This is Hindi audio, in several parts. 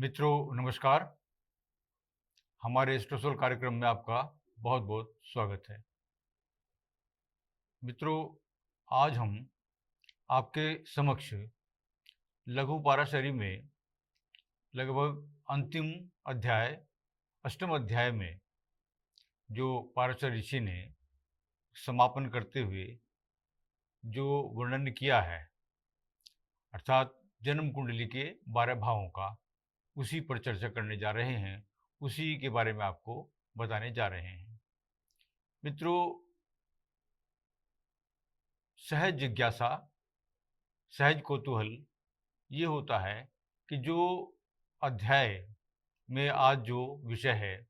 मित्रों नमस्कार। हमारे इस रसोल कार्यक्रम में आपका बहुत बहुत स्वागत है। मित्रों, आज हम आपके समक्ष लघु पाराशरी में लगभग अंतिम अध्याय, अष्टम अध्याय में जो पाराशर ऋषि ने समापन करते हुए जो वर्णन किया है, अर्थात जन्म कुंडली के 12 भावों का, उसी पर चर्चा करने जा रहे हैं। उसी के बारे में आपको बताने जा रहे हैं। मित्रों, सहज जिज्ञासा, सहज कौतूहल ये होता है कि जो अध्याय में आज जो विषय है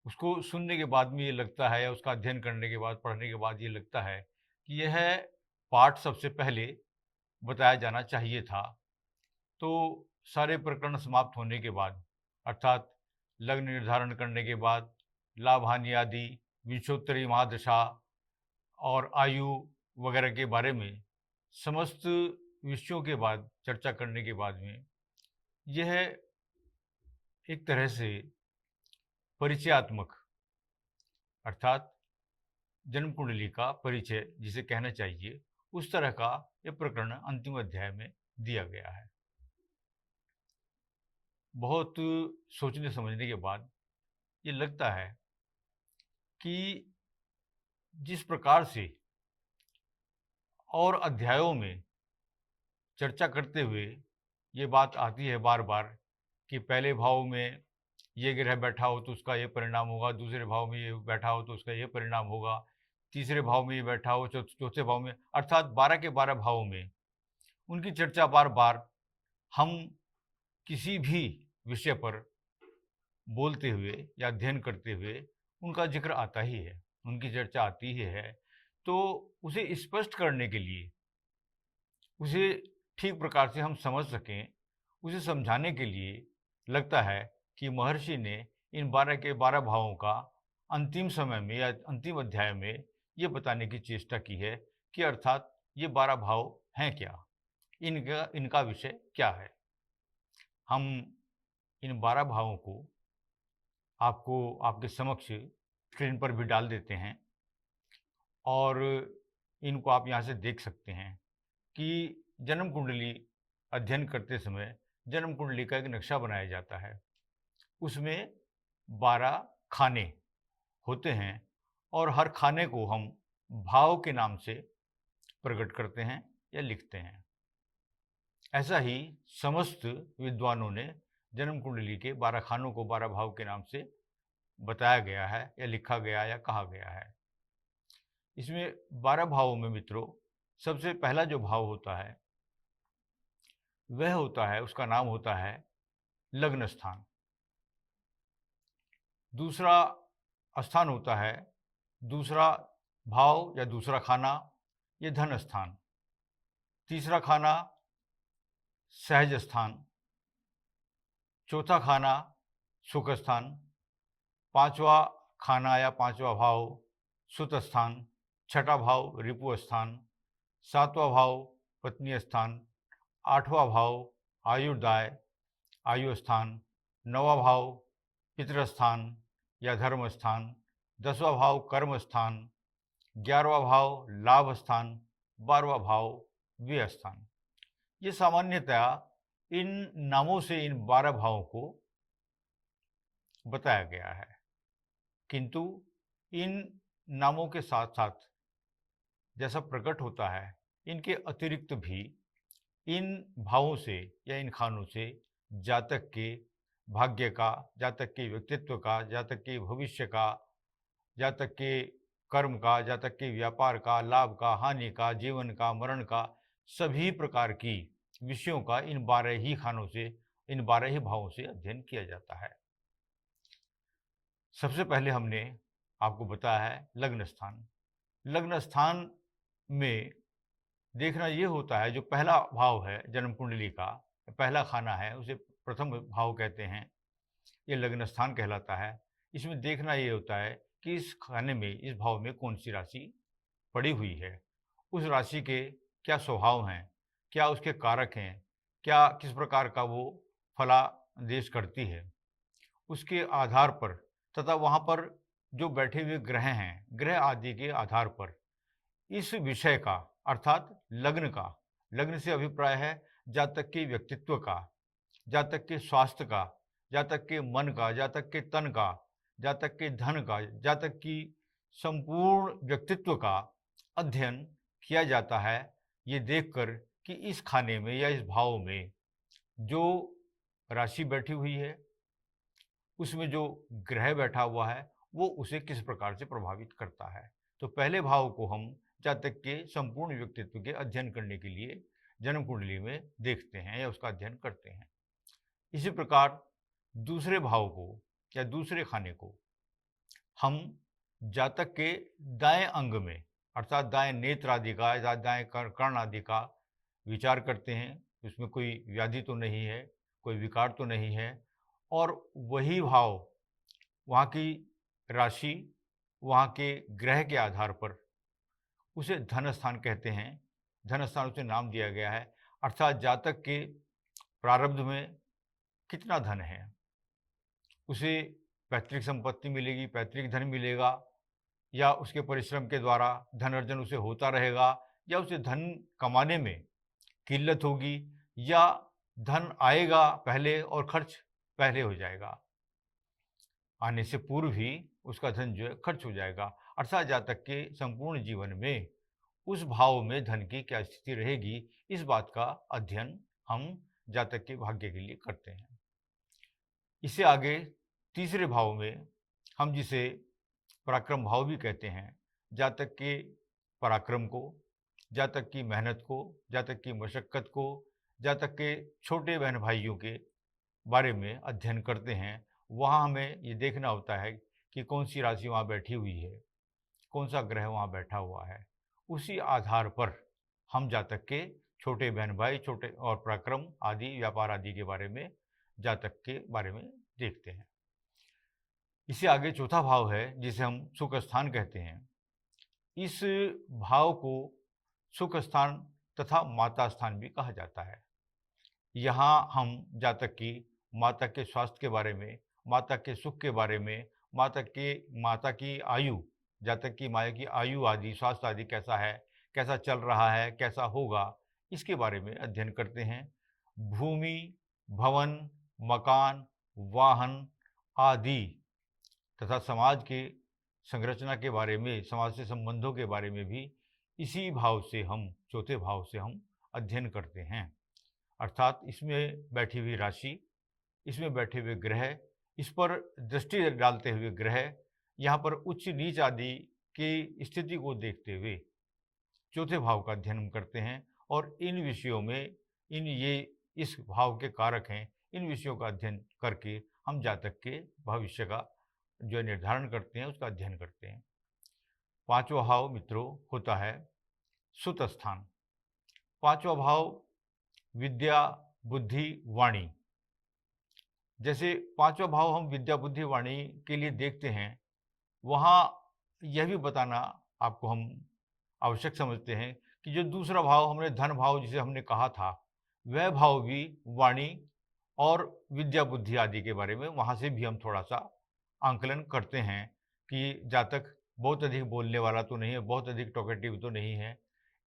उसको सुनने के बाद में ये लगता है, या उसका अध्ययन करने के बाद, पढ़ने के बाद ये लगता है कि यह पाठ सबसे पहले बताया जाना चाहिए था। तो सारे प्रकरण समाप्त होने के बाद, अर्थात लग्न निर्धारण करने के बाद, लाभ हानि आदि, विंशोत्तरी महादशा और आयु वगैरह के बारे में समस्त विषयों के बाद चर्चा करने के बाद में यह एक तरह से परिचयात्मक, अर्थात जन्म कुंडली का परिचय जिसे कहना चाहिए, उस तरह का यह प्रकरण अंतिम अध्याय में दिया गया है। बहुत सोचने समझने के बाद ये लगता है कि जिस प्रकार से और अध्यायों में चर्चा करते हुए ये बात आती है बार बार कि पहले भाव में ये ग्रह बैठा हो तो उसका ये परिणाम होगा, दूसरे भाव में ये बैठा हो तो उसका ये परिणाम होगा, तीसरे भाव में ये बैठा हो, चौथे भाव में, अर्थात 12 के 12 भावों में उनकी चर्चा बार बार हम किसी भी विषय पर बोलते हुए या अध्ययन करते हुए उनका जिक्र आता ही है, उनकी चर्चा आती ही है। तो उसे स्पष्ट करने के लिए, उसे ठीक प्रकार से हम समझ सकें, उसे समझाने के लिए लगता है कि महर्षि ने इन 12 के 12 भावों का अंतिम समय में या अंतिम अध्याय में ये बताने की चेष्टा की है कि अर्थात ये 12 भाव हैं क्या, इनका इनका विषय क्या है। हम इन 12 भावों को आपको आपके समक्ष स्क्रीन पर भी डाल देते हैं और इनको आप यहाँ से देख सकते हैं कि जन्म कुंडली अध्ययन करते समय जन्म कुंडली का एक नक्शा बनाया जाता है। उसमें 12 खाने होते हैं और हर खाने को हम भाव के नाम से प्रकट करते हैं या लिखते हैं। ऐसा ही समस्त विद्वानों ने जन्म कुंडली के 12 खानों को 12 भाव के नाम से बताया गया है या लिखा गया या कहा गया है। इसमें 12 भावों में मित्रों सबसे पहला जो भाव होता है वह होता है, उसका नाम होता है लग्न स्थान। दूसरा स्थान होता है, दूसरा भाव या दूसरा खाना, ये धन स्थान। तीसरा खाना सहज स्थान। चौथा खाना सुख स्थान। पांचवा खाना या पांचवा भाव सुत स्थान। छठा भाव रिपु स्थान। सातवां भाव पत्नी स्थान। आठवां भाव आयुर्दाय आयु स्थान। नौवां भाव पितृस्थान या धर्म स्थान। 10वां भाव कर्म स्थान। 11वां भाव लाभ स्थान। 12वां भाव व्यय स्थान। ये सामान्यतया इन नामों से इन 12 भावों को बताया गया है, किंतु इन नामों के साथ साथ जैसा प्रकट होता है, इनके अतिरिक्त भी इन भावों से या इन खानों से जातक के भाग्य का, जातक के व्यक्तित्व का, जातक के भविष्य का, जातक के कर्म का, जातक के व्यापार का, लाभ का, हानि का, जीवन का, मरण का, सभी प्रकार की विषयों का इन 12 ही खानों से, इन 12 ही भावों से अध्ययन किया जाता है। सबसे पहले हमने आपको बताया है लग्न स्थान। लग्न स्थान में देखना ये होता है, जो पहला भाव है जन्म कुंडली का, पहला खाना है, उसे प्रथम भाव कहते हैं, ये लग्न स्थान कहलाता है। इसमें देखना ये होता है कि इस खाने में, इस भाव में कौन सी राशि पड़ी हुई है, उस राशि के क्या स्वभाव हैं, क्या उसके कारक हैं, क्या किस प्रकार का वो देश करती है, उसके आधार पर तथा वहाँ पर जो बैठे हुए ग्रह हैं, ग्रह आदि के आधार पर इस विषय का अर्थात लग्न से अभिप्राय है जातक के व्यक्तित्व का, जातक के स्वास्थ्य का, जातक के मन का, जातक के तन का, जातक के धन का, जातक की संपूर्ण व्यक्तित्व का अध्ययन किया जाता है, ये देखकर कि इस खाने में या इस भाव में जो राशि बैठी हुई है, उसमें जो ग्रह बैठा हुआ है, वो उसे किस प्रकार से प्रभावित करता है। तो पहले भाव को हम जातक के संपूर्ण व्यक्तित्व के अध्ययन करने के लिए जन्म कुंडली में देखते हैं या उसका अध्ययन करते हैं। इसी प्रकार दूसरे भाव को या दूसरे खाने को हम जातक के दाएं अंग में अर्थात दाएं नेत्र आदि का या दाएं कर्ण आदि का विचार करते हैं। उसमें कोई व्याधि तो नहीं है, कोई विकार तो नहीं है, और वही भाव वहाँ की राशि, वहाँ के ग्रह के आधार पर उसे धन स्थान कहते हैं। धन स्थान उसे नाम दिया गया है, अर्थात जातक के प्रारब्ध में कितना धन है, उसे पैतृक संपत्ति मिलेगी, पैतृक धन मिलेगा, या उसके परिश्रम के द्वारा धन अर्जन उसे होता रहेगा, या उसे धन कमाने में किल्लत होगी, या धन आएगा पहले और खर्च पहले हो जाएगा, आने से पूर्व ही उसका धन जो है खर्च हो जाएगा। अर्थात जातक के संपूर्ण जीवन में उस भाव में धन की क्या स्थिति रहेगी, इस बात का अध्ययन हम जातक के भाग्य के लिए करते हैं। इससे आगे तीसरे भाव में हम जिसे पराक्रम भाव भी कहते हैं, जातक के पराक्रम को, जातक की मेहनत को, जातक की मशक्क़त को, जातक के छोटे बहन भाइयों के बारे में अध्ययन करते हैं। वहाँ हमें ये देखना होता है कि कौन सी राशि वहाँ बैठी हुई है, कौन सा ग्रह वहाँ बैठा हुआ है। उसी आधार पर हम जातक के छोटे बहन भाई, छोटे और पराक्रम आदि, व्यापार आदि के बारे में, जातक के बारे में देखते हैं। इससे आगे चौथा भाव है जिसे हम सुख स्थान कहते हैं। इस भाव को सुख स्थान तथा माता स्थान भी कहा जाता है। यहाँ हम जातक की माता के स्वास्थ्य के बारे में, माता के सुख के बारे में, माता की आयु, जातक की माया की आयु आदि, स्वास्थ्य आदि कैसा है, कैसा चल रहा है, कैसा होगा, इसके बारे में अध्ययन करते हैं। भूमि, भवन, मकान, वाहन आदि तथा समाज के संरचना के बारे में, समाज से संबंधों के बारे में भी इसी भाव से हम, चौथे भाव से हम अध्ययन करते हैं। अर्थात इसमें बैठी हुई राशि, इसमें बैठे हुए ग्रह, इस पर दृष्टि डालते हुए ग्रह, यहाँ पर उच्च नीच आदि की स्थिति को देखते हुए चौथे भाव का अध्ययन हम करते हैं, और इन विषयों में इस भाव के कारक हैं, इन विषयों का अध्ययन करके हम जातक के भविष्य का जो निर्धारण करते हैं, उसका अध्ययन करते हैं। पांचवा भाव मित्रों होता है सुत स्थान। पांचवा भाव विद्या, बुद्धि, वाणी। जैसे पांचवा भाव हम विद्या, बुद्धि, वाणी के लिए देखते हैं, वहाँ यह भी बताना आपको हम आवश्यक समझते हैं कि जो दूसरा भाव हमने धन भाव जिसे हमने कहा था, वह भाव भी वाणी और विद्या, बुद्धि आदि के बारे में, वहाँ से भी हम थोड़ा सा आंकलन करते हैं कि जातक बहुत अधिक बोलने वाला तो नहीं है, बहुत अधिक टॉकेटिव तो नहीं है।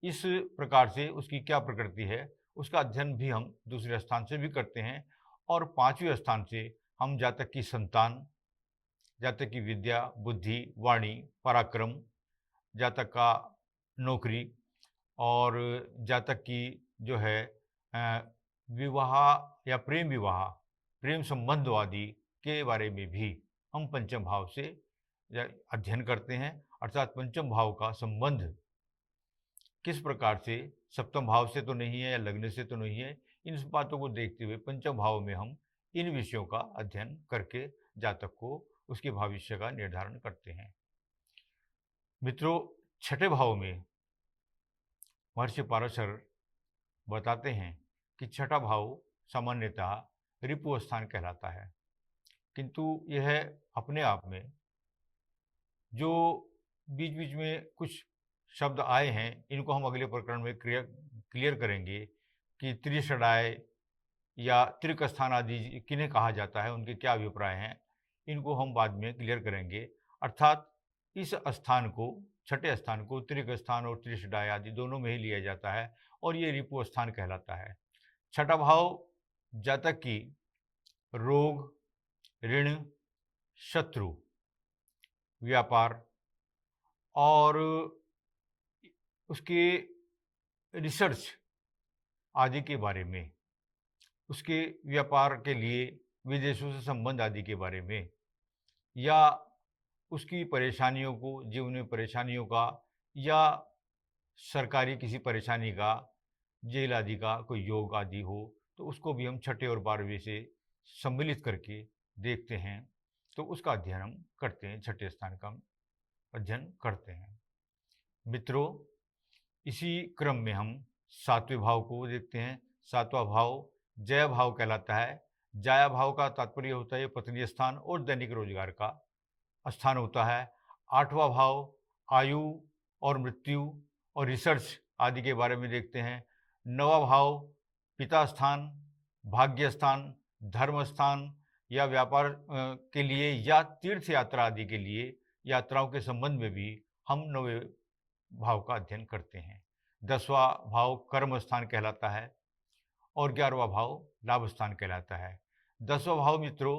इस प्रकार से उसकी क्या प्रकृति है, उसका अध्ययन भी हम दूसरे स्थान से भी करते हैं। और पांचवें स्थान से हम जातक की संतान, जातक की विद्या, बुद्धि, वाणी, पराक्रम, जातक का नौकरी, और जातक की जो है विवाह या प्रेम विवाह, प्रेम संबंध आदि के बारे में भी हम पंचम भाव से अध्ययन करते हैं। अर्थात पंचम भाव का संबंध किस प्रकार से सप्तम भाव से तो नहीं है या लग्न से तो नहीं है, इन बातों को देखते हुए पंचम भाव में हम इन विषयों का अध्ययन करके जातक को उसके भविष्य का निर्धारण करते हैं। मित्रों, छठे भाव में महर्षि पाराशर बताते हैं कि छठा भाव सामान्यतः रिपु स्थान कहलाता है, किंतु यह अपने आप में जो बीच बीच में कुछ शब्द आए हैं, इनको हम अगले प्रकरण में क्लियर करेंगे कि त्रिषडाय, या त्रिक स्थान आदि किन्हें कहा जाता है, उनके क्या अभिप्राय हैं, इनको हम बाद में क्लियर करेंगे। अर्थात इस स्थान को, छठे स्थान को त्रिक स्थान और त्रिषडाय आदि दोनों में ही लिया जाता है और ये रिपु स्थान कहलाता है। छठा भाव जातक की रोग, ऋण, शत्रु, व्यापार और उसके रिसर्च आदि के बारे में, उसके व्यापार के लिए विदेशों से संबंध आदि के बारे में, या उसकी परेशानियों को, जीवन में परेशानियों का, या सरकारी किसी परेशानी का, जेल आदि का कोई योग आदि हो, तो उसको भी हम छठे और 12वें से सम्मिलित करके देखते हैं। तो उसका अध्ययन हम करते हैं, छठे स्थान का अध्ययन करते हैं। मित्रों, इसी क्रम में हम 7वें भाव को देखते हैं। 7वां भाव जय भाव कहलाता है। जाया भाव का तात्पर्य होता है पत्नी स्थान और दैनिक रोजगार का स्थान होता है। 8वां भाव आयु और मृत्यु और रिसर्च आदि के बारे में देखते हैं। 9वां भाव पिता स्थान, भाग्य स्थान, धर्म स्थान या व्यापार के लिए या तीर्थ यात्रा आदि के लिए यात्राओं के संबंध में भी हम 9वें भाव का अध्ययन करते हैं। 10वां भाव कर्म स्थान कहलाता है और 11वां भाव लाभ स्थान कहलाता है। 10वां भाव मित्रों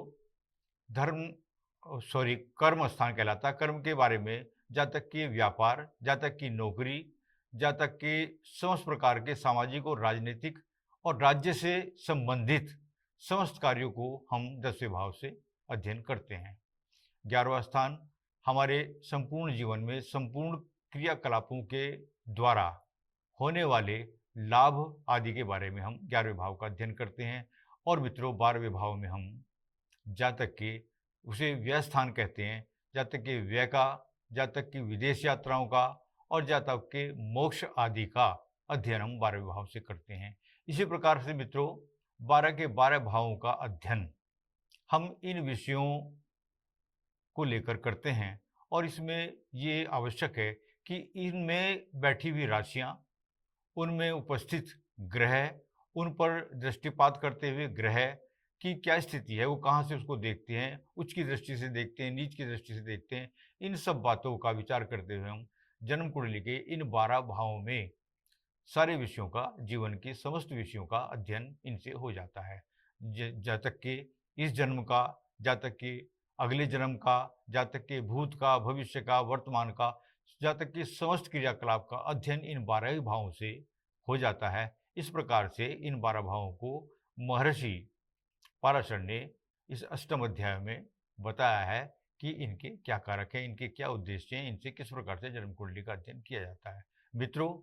कर्म स्थान कहलाता है। कर्म के बारे में जातक के व्यापार, जातक की नौकरी, जातक के समस्त प्रकार के सामाजिक और राजनीतिक और राज्य से संबंधित समस्त कार्यों को हम 10वें भाव से अध्ययन करते हैं। 11वां स्थान हमारे संपूर्ण जीवन में संपूर्ण क्रियाकलापों के द्वारा होने वाले लाभ आदि के बारे में हम 11वें भाव का अध्ययन करते हैं। और मित्रों 12वें भाव में हम जातक के, उसे व्यय स्थान कहते हैं, जातक के व्यय का, जातक की विदेश यात्राओं का और जातक के मोक्ष आदि का अध्ययन हम 12वें भाव से करते हैं। इसी प्रकार से मित्रों 12 के 12 भावों का अध्ययन हम इन विषयों को लेकर करते हैं और इसमें ये आवश्यक है कि इनमें बैठी हुई राशियां, उनमें उपस्थित ग्रह, उन पर दृष्टिपात करते हुए ग्रह की क्या स्थिति है, वो कहाँ से उसको देखते हैं, उच्च की दृष्टि से देखते हैं, नीच की दृष्टि से देखते हैं, इन सब बातों का विचार करते हुए हम जन्म कुंडली के इन 12 भावों में सारे विषयों का, जीवन के समस्त विषयों का अध्ययन इनसे हो जाता है। जातक के इस जन्म का, जातक के अगले जन्म का, जातक के भूत का, भविष्य का, वर्तमान का, जातक के समस्त क्रियाकलाप का अध्ययन इन 12 ही भावों से हो जाता है। इस प्रकार से इन 12 भावों को महर्षि पाराशर ने इस अष्टम अध्याय में बताया है कि इनके क्या कारक हैं, इनके क्या उद्देश्य हैं, इनसे किस प्रकार से जन्म कुंडली का अध्ययन किया जाता है। मित्रों,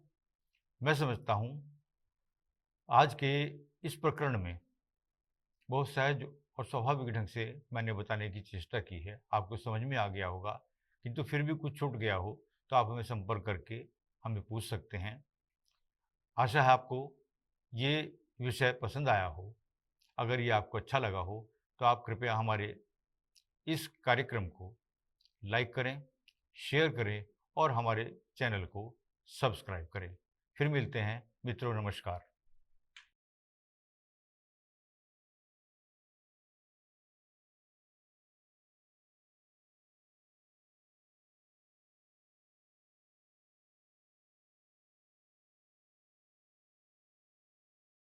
मैं समझता हूँ आज के इस प्रकरण में बहुत सहज और स्वाभाविक ढंग से मैंने बताने की चेष्टा की है, आपको समझ में आ गया होगा। किंतु फिर भी कुछ छूट गया हो तो आप हमें संपर्क करके हमें पूछ सकते हैं। आशा है आपको ये विषय पसंद आया हो। अगर ये आपको अच्छा लगा हो तो आप कृपया हमारे इस कार्यक्रम को लाइक करें, शेयर करें और हमारे चैनल को सब्सक्राइब करें। फिर मिलते हैं मित्रों, नमस्कार।